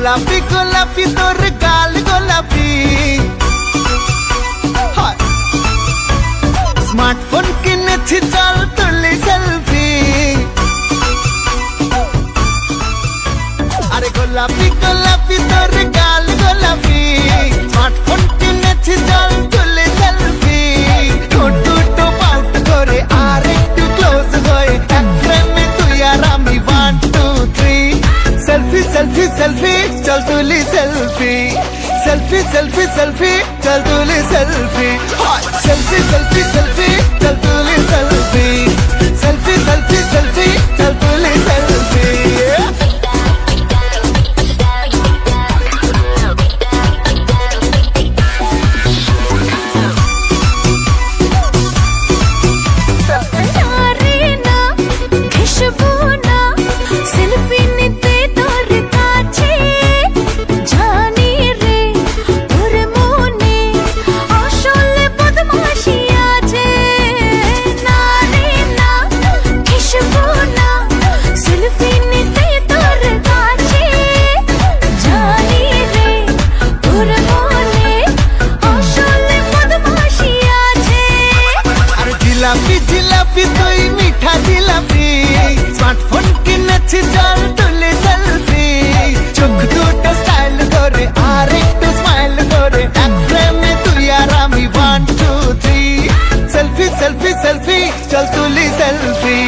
গোলাপি গোলাপি তোর গাল গোলাপি স্মার্টফোন কিনেছি চল তুলি সেলফি আরে গোলাপি গোলাপি তোর গাল গোলাপি স্মার্টফোন কিনেছি চল তুলি সেলফি ঠোঁট পাউট করে আর একটু ক্লোজ হয়ে এক ফ্রেমে তুই আর আমি 1 2 3 সেলফি সেলফি সেলফি চল তুলি সেলফি সেলফি সেলফি সেলফি চল তুলি সেলফি সেলফি সেলফি সেলফি চল তুলি সেলফি সেলফি সেলফি সেলফি চল তুলি সেলফি জিলাপি জিলাপি তুই মিঠা জিলাপি স্মার্টফোন কিনেছি চল তুলি সেলফি চোখ দুটো স্টাইল করে আর একটু স্মাইল করে এক ফ্রেমে তুই আর আমি 1 2 3 সেলফি সেলফি সেলফি চল তুলি সেলফি